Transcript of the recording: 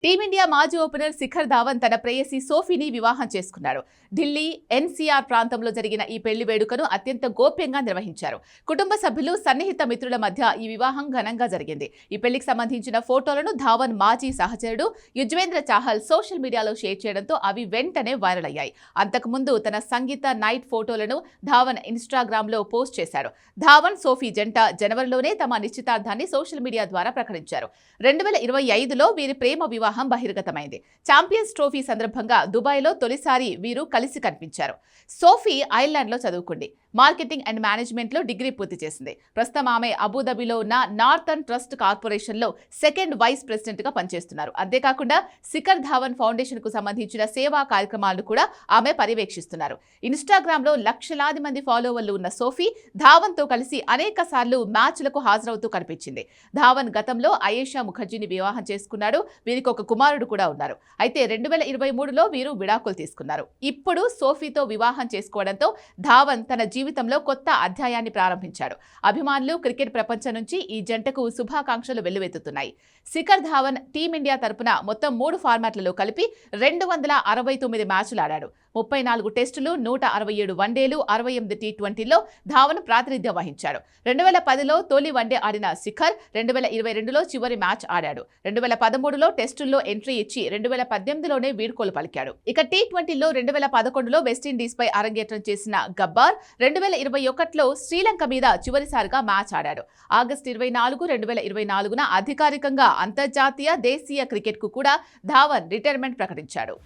Team India మాజీ opener Shikhar Dhawan తన ప్రేయసి సోఫీని వివాహం చేసుకున్నారు. ఢిల్లీ ఎన్సీఆర్ ప్రాంతంలో జరిగిన ఈ పెళ్లి వేడుకను అత్యంత గోప్యంగా నిర్వహించారు. కుటుంబ సభ్యులు, సన్నిహిత మిత్రుల మధ్య ఈ వివాహం ఘనంగా జరిగింది. ఈ పెళ్లికి సంబంధించిన ఫోటోలను ధావన్ మాజీ సహచరుడు యుజ్వేంద్ర చాహల్ సోషల్ మీడియాలో షేర్ చేయడంతో అవి వెంటనే వైరల్ అయ్యాయి. అంతకుముందు తన సంగీత నైట్ ఫోటోలను ధావన్ ఇన్స్టాగ్రామ్ లో పోస్ట్ చేశారు. ధావన్, సోఫీ జంట జనవరిలోనే తమ నిశ్చితార్థాన్ని సోషల్ మీడియా ద్వారా ప్రకటించారు. 2025లో వీరి ప్రేమ వివాహం బహిర్గతమైంది. ఛాంపియన్స్ ట్రోఫీ సందర్భంగా దుబాయ్లో తొలిసారి వీరు కలిసి కనిపించారు. సోఫీ ఐర్లాండ్లో చదువుకుంది. మార్కెటింగ్ అండ్ మేనేజ్మెంట్లో డిగ్రీ పూర్తి చేసింది. ప్రస్తుతం ఆమె అబుదాబిలో ఉన్న నార్థన్ ట్రస్ట్ కార్పొరేషన్లో సెకండ్ వైస్ ప్రెసిడెంట్గా పనిచేస్తున్నారు. అంతేకాకుండా శిఖర్ ధావన్ ఫౌండేషన్కు సంబంధించిన సేవా కార్యక్రమాలను కూడా ఆమె పర్యవేక్షిస్తున్నారు. ఇన్స్టాగ్రామ్లో లక్షలాది మంది ఫాలోవర్లు ఉన్న సోఫీ ధావన్తో కలిసి అనేక సార్లు మ్యాచ్లకు హాజరవుతూ కనిపించింది. ధావన్ గతంలో అయేషా ముఖర్జీని వివాహం చేసుకున్నాడు. వీరికి ఒక కుమారుడు కూడా ఉన్నారు. అయితే 2023లో వీరు విడాకులు తీసుకున్నారు. ఇప్పుడు సోఫీతో వివాహం చేసుకోవడంతో ధావన్ తన జీవితంలో కొత్త అధ్యాయాన్ని ప్రారంభించాడు. అభిమానులు, క్రికెట్ ప్రపంచం నుంచి ఈ జంటకు శుభాకాంక్షలు వెల్లువెత్తుతున్నాయి. శిఖర్ ధావన్ టీమిండియా తరపున మొత్తం 3 ఫార్మాట్లలో కలిపి 269 మ్యాచ్లు ఆడాడు. 34 టెస్టులు, 167 వన్డేలు, 68 టీ20లో ధావన్ ప్రాతినిధ్యం వహించాడు. 2010లో తొలి వన్డే ఆడిన శిఖర్ 2022లో చివరి మ్యాచ్ ఆడాడు. 2013లో టెస్టుల్లో ఎంట్రీ ఇచ్చి 2018లోనే వీడ్కోలు పలికాడు. ఇక టీ20లో 2011లో వెస్టిండీస్పై అరంగేట్రం చేసిన గబ్బార్ 2021లో శ్రీలంక మీద చివరిసారిగా మ్యాచ్ ఆడాడు. ఆగస్టు 24, 2024న అధికారికంగా అంతర్జాతీయ, దేశీయ క్రికెట్కు కూడా ధావన్ రిటైర్మెంట్ ప్రకటించాడు.